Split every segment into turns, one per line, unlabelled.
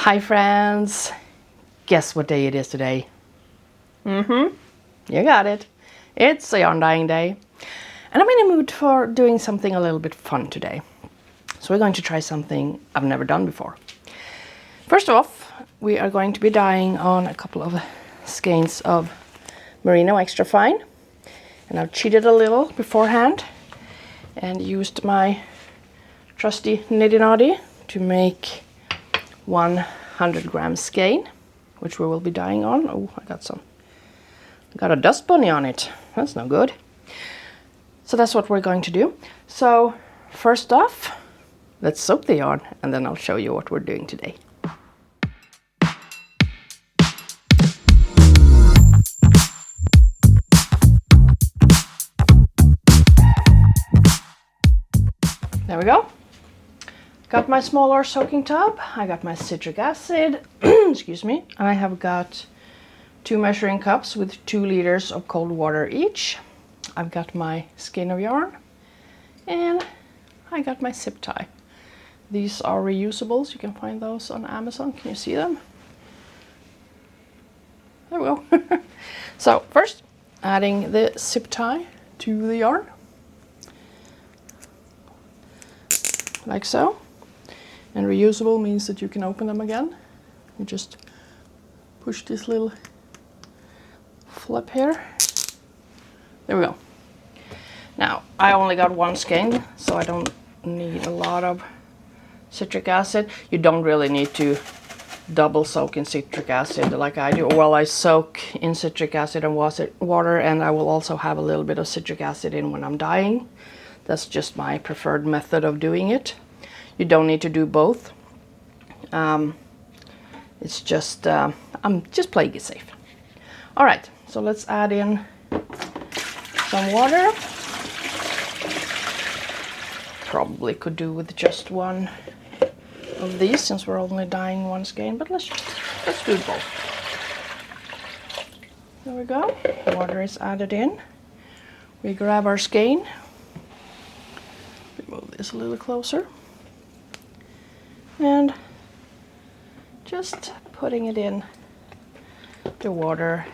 Hi friends! Guess what day it is today? You got it. It's a yarn dyeing day. And I'm in a mood for doing something a little bit fun today. So we're going to try something I've never done before. First off, we are going to be dyeing on a couple of skeins of merino extra fine. And I've cheated a little beforehand and used my trusty niddy noddy to make 100 gram skein, which we will be dyeing on. Oh, I got a dust bunny on it. That's no good. So that's what we're going to do. So first off, let's soak the yarn and then I'll show you what we're doing today. There we go. Got my smaller soaking tub. I got my citric acid, excuse me. I have got 2 measuring cups with 2 liters of cold water each. I've got my skein of yarn and I got my zip tie. These are reusables. You can find those on Amazon. Can you see them? There we go. So first, adding the zip tie to the yarn. Like so. And reusable means that you can open them again. You just push this little flip here. There we go. Now, I only got 1 skein, so I don't need a lot of citric acid. You don't really need to double soak in citric acid like I do. Well, I soak in citric acid and water, and I will also have a little bit of citric acid in when I'm dyeing. That's just my preferred method of doing it. You don't need to do both. It's just, I'm just playing it safe. All right, so let's add in some water. Probably could do with just 1 of these since we're only dyeing 1 skein, but let's do both. There we go. Water is added in. We grab our skein. Move this a little closer. And just putting it in the water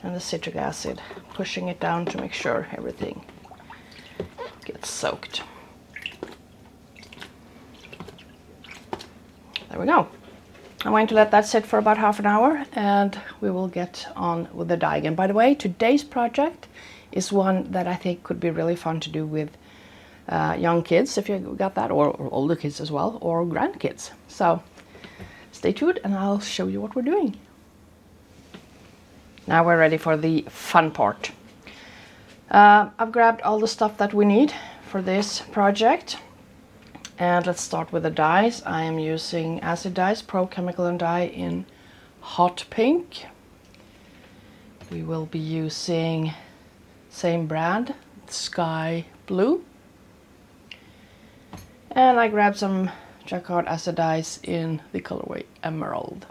and the citric acid, pushing it down to make sure everything gets soaked. There we go. I'm going to let that sit for about half an hour and we will get on with the dyeing. And by the way, today's project is one that I think could be really fun to do with young kids, if you got that, or older kids as well, or grandkids. So stay tuned and I'll show you what we're doing. Now we're ready for the fun part. I've grabbed all the stuff that we need for this project. And let's start with the dyes. I am using acid dyes, Pro Chemical and Dye in hot pink. We will be using same brand, Sky Blue. And I grabbed some Jacquard acid dyes in the colorway Emerald.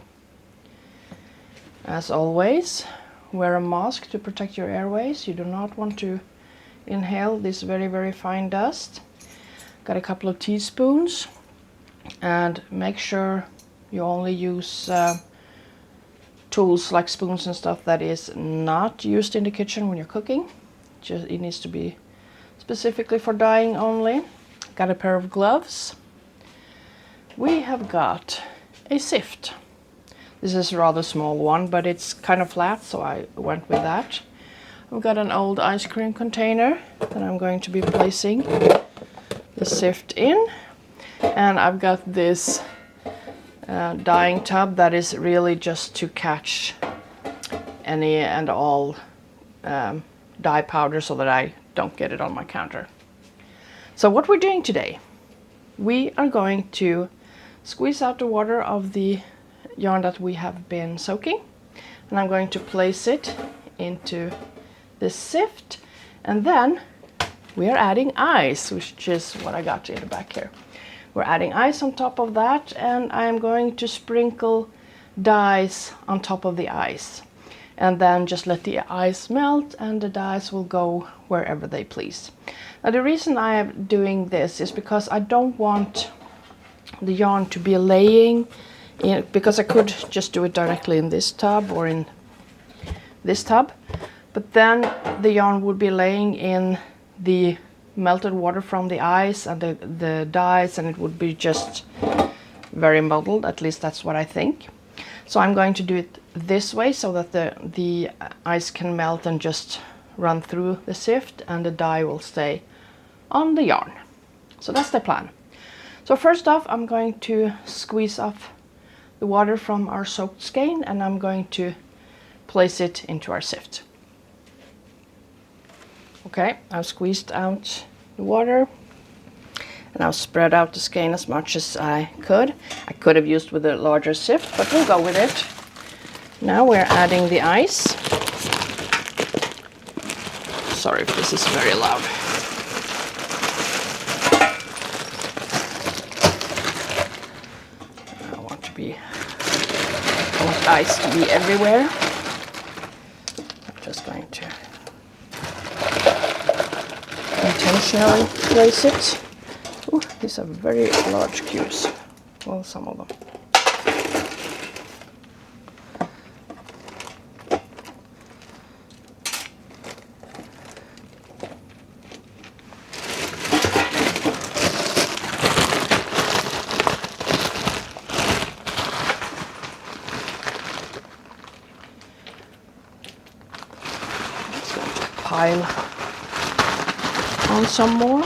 As always, wear a mask to protect your airways. You do not want to inhale this very, very fine dust. Got a couple of teaspoons, and make sure you only use tools like spoons and stuff that is not used in the kitchen when you're cooking. It needs to be specifically for dyeing only. Got a pair of gloves. We have got a sift. This is a rather small one, but it's kind of flat, so I went with that. I've got an old ice cream container that I'm going to be placing the sift in. And I've got this dyeing tub that is really just to catch any and all dye powder so that I don't get it on my counter. So what we're doing today, we are going to squeeze out the water of the yarn that we have been soaking, and I'm going to place it into the sift, and then we are adding ice, which is what I got in the back here. We're adding ice on top of that, and I'm going to sprinkle dyes on top of the ice, and then just let the ice melt and the dyes will go wherever they please. Now the reason I am doing this is because I don't want the yarn to be laying because I could just do it directly in this tub or in this tub, but then the yarn would be laying in the melted water from the ice and the dyes, and it would be just very muddled. At least that's what I think. So I'm going to do it this way so that the ice can melt and just run through the sift, and the dye will stay on the yarn. So that's the plan. So first off, I'm going to squeeze off the water from our soaked skein, and I'm going to place it into our sift. Okay, I've squeezed out the water, and I've spread out the skein as much as I could. I could have used with a larger sift, but we'll go with it. Now we're adding the ice. Sorry if this is very loud. I want ice to be everywhere. I'm just going to intentionally place it. Ooh, these are very large cubes. Well, some of them. Pile on some more.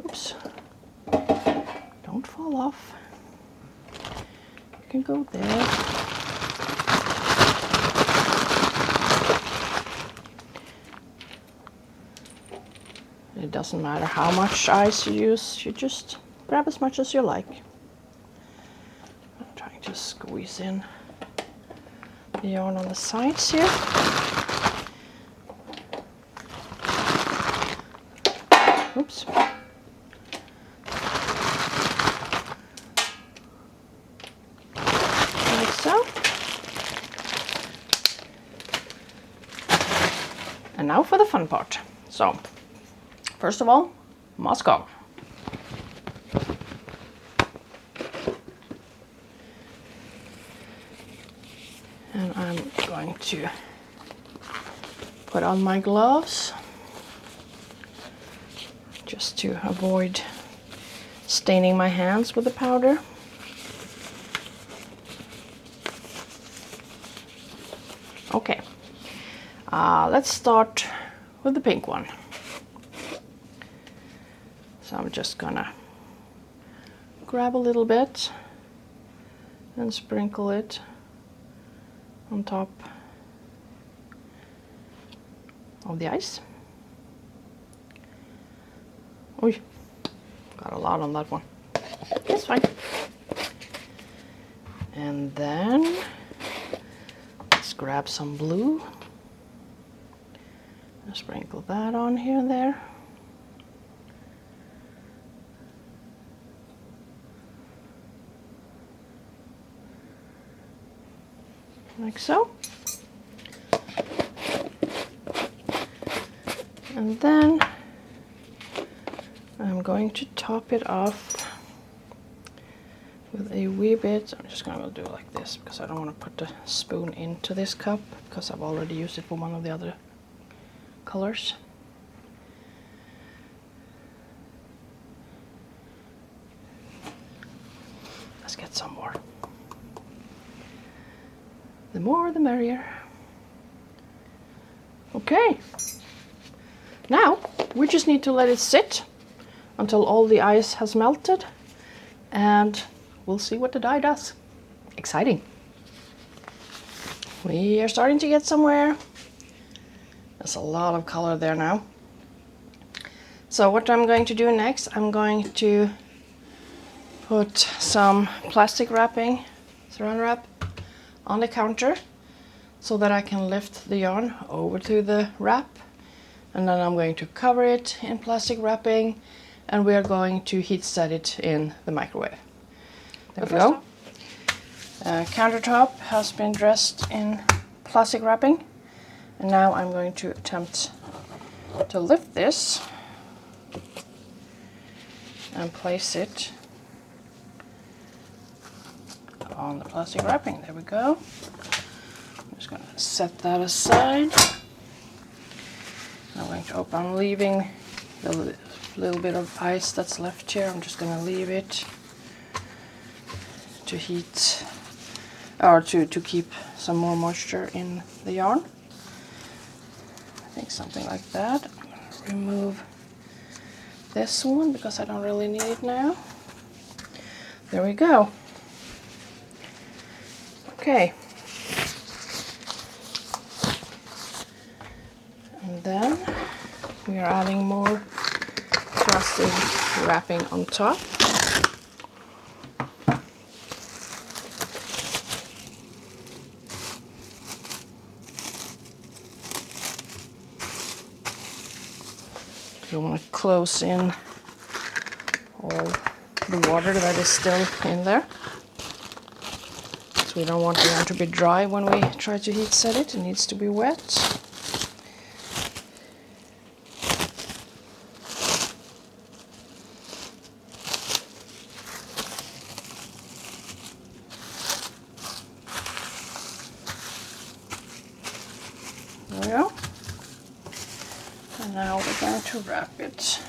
Oops. Don't fall off. You can go there. It doesn't matter how much ice you use, you just grab as much as you like. I'm trying to squeeze in the yarn on the sides here. Oops. Like so. And now for the fun part. So, first of all, mask on. And I'm going to put on my gloves, just to avoid staining my hands with the powder. Okay, let's start with the pink one. So I'm just gonna grab a little bit and sprinkle it on top of the ice. Oh, got a lot on that one. It's fine. And then let's grab some blue and sprinkle that on here and there. Like so. And then I'm going to top it off with a wee bit. I'm just going to do it like this because I don't want to put the spoon into this cup because I've already used it for one of the other colors. Let's get some more. The more the merrier. Okay. Now we just need to let it sit until all the ice has melted, and we'll see what the dye does. Exciting. We are starting to get somewhere. There's a lot of color there now. So what I'm going to do next, I'm going to put some plastic wrapping, saran wrap, on the counter so that I can lift the yarn over to the wrap, and then I'm going to cover it in plastic wrapping, and we are going to heat set it in the microwave. There we go. Countertop has been dressed in plastic wrapping, and now I'm going to attempt to lift this and place it on the plastic wrapping. There we go. I'm just going to set that aside. I'm going to open. I'm leaving the little bit of ice that's left here. I'm just going to leave it to heat, or to keep some more moisture in the yarn. I think something like that. I'm going to remove this one because I don't really need it now. There we go. Okay. And then we are adding more plastic wrapping on top. You want to close in all the water that is still in there. So we don't want the yarn to be dry when we try to heat set it. It needs to be wet. There we go. And now we're going to wrap it.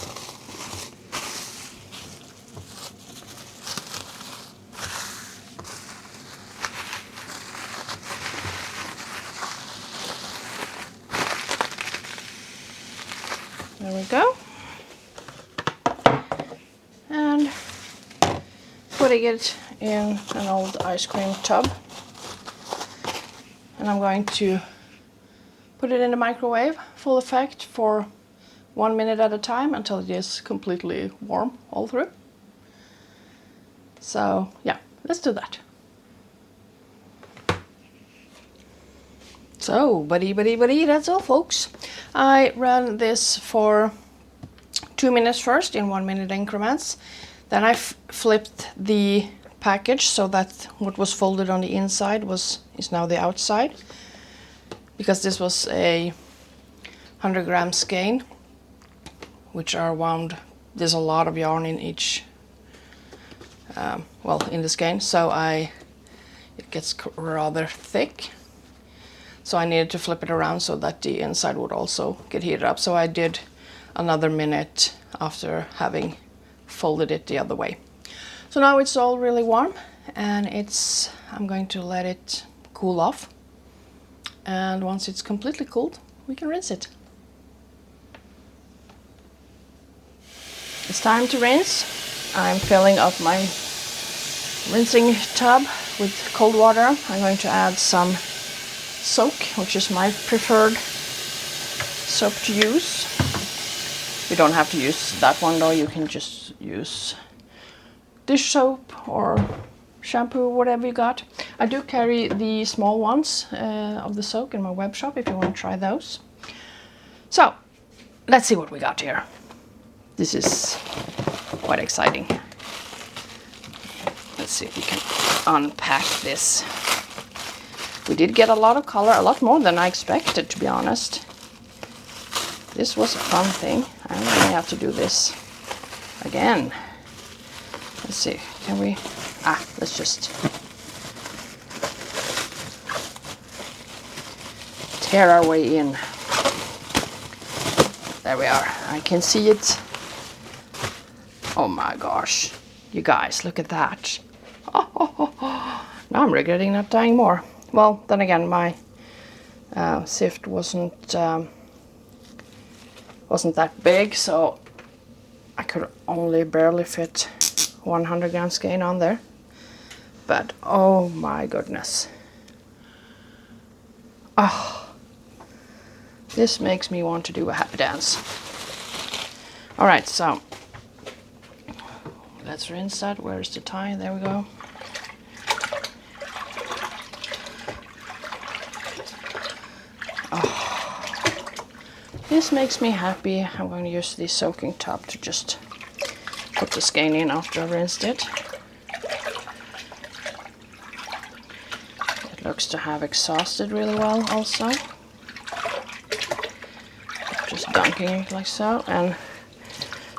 There we go. And putting it in an old ice cream tub. And I'm going to put it in the microwave, full effect, for 1 minute at a time until it is completely warm all through. So yeah, let's do that. So, buddy, that's all, folks. I ran this for 2 minutes first in 1 minute increments. Then I flipped the package so that what was folded on the inside is now the outside. Because this was a 100-gram skein, which are wound. There's a lot of yarn in each, in the skein, so it gets rather thick. So I needed to flip it around so that the inside would also get heated up. So I did another minute after having folded it the other way. So now it's all really warm, and I'm going to let it cool off. And once it's completely cooled, we can rinse it. It's time to rinse. I'm filling up my rinsing tub with cold water. I'm going to add some soap, which is my preferred soap to use. You don't have to use that one though, you can just use dish soap or shampoo, whatever you got. I do carry the small ones of the soak in my web shop if you want to try those. So let's see what we got here. This is quite exciting. Let's see if we can unpack this. We did get a lot of color, a lot more than I expected, to be honest. This was a fun thing. I may have to do this again. Let's see, can we? Let's just tear our way in. There we are. I can see it. Oh my gosh. You guys, look at that. Now I'm regretting not dyeing more. Well, then again, my sift wasn't that big, so I could only barely fit 100-gram skein on there. But oh my goodness. Oh, this makes me want to do a happy dance. All right, so let's rinse that. Where's the tie? There we go. Oh, this makes me happy. I'm going to use the soaking tub to just put the skein in after I rinsed it. It looks to have exhausted really well also. Just dunking it like so and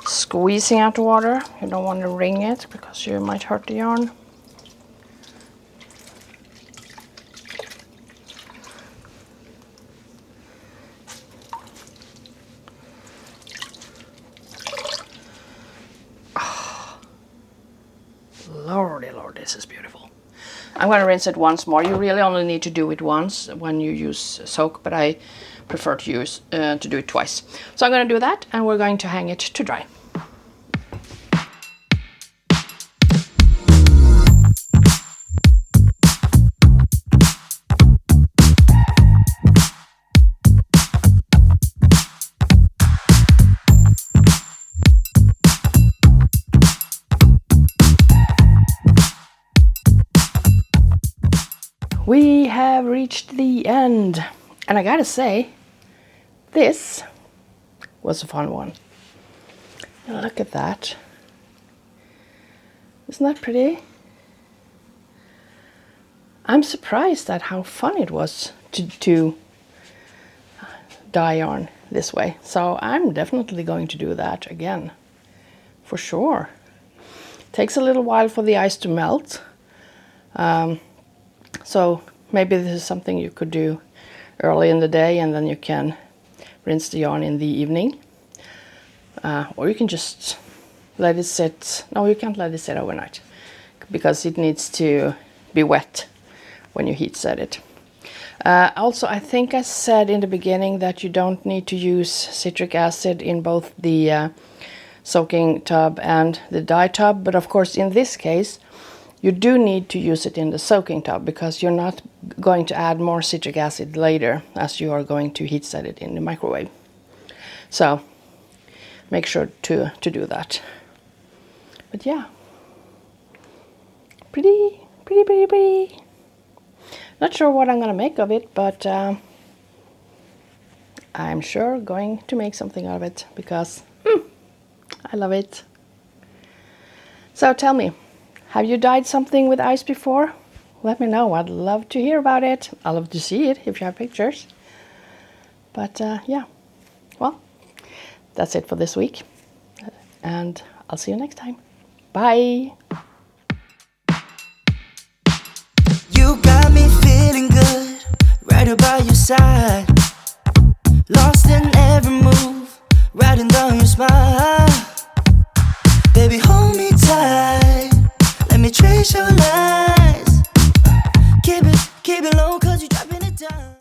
squeezing out the water. You don't want to wring it because you might hurt the yarn. Lordy, Lord, this is beautiful. I'm going to rinse it once more. You really only need to do it once when you use soak, but I prefer to do it twice. So I'm going to do that, and we're going to hang it to dry. We have reached the end, and I gotta say, this was a fun one. Look at that. Isn't that pretty? I'm surprised at how fun it was to dye yarn this way. So I'm definitely going to do that again, for sure. Takes a little while for the ice to melt. So maybe this is something you could do early in the day, and then you can rinse the yarn in the evening. Or you can just let it sit. No, you can't let it sit overnight because it needs to be wet when you heat set it. Also, I think I said in the beginning that you don't need to use citric acid in both the soaking tub and the dye tub, but of course in this case you do need to use it in the soaking tub because you're not going to add more citric acid later as you are going to heat set it in the microwave. So make sure to do that. But yeah, pretty. Not sure what I'm gonna make of it, but I'm sure going to make something out of it because I love it. So tell me, have you dyed something with ice before? Let me know. I'd love to hear about it. I'd love to see it if you have pictures. But yeah, well, that's it for this week. And I'll see you next time. Bye.
You got me feeling good, right about your side. Lost in every move, riding down your smile. Baby, hold me tight, let me trace your lies. Keep it low, cause you're dropping it down.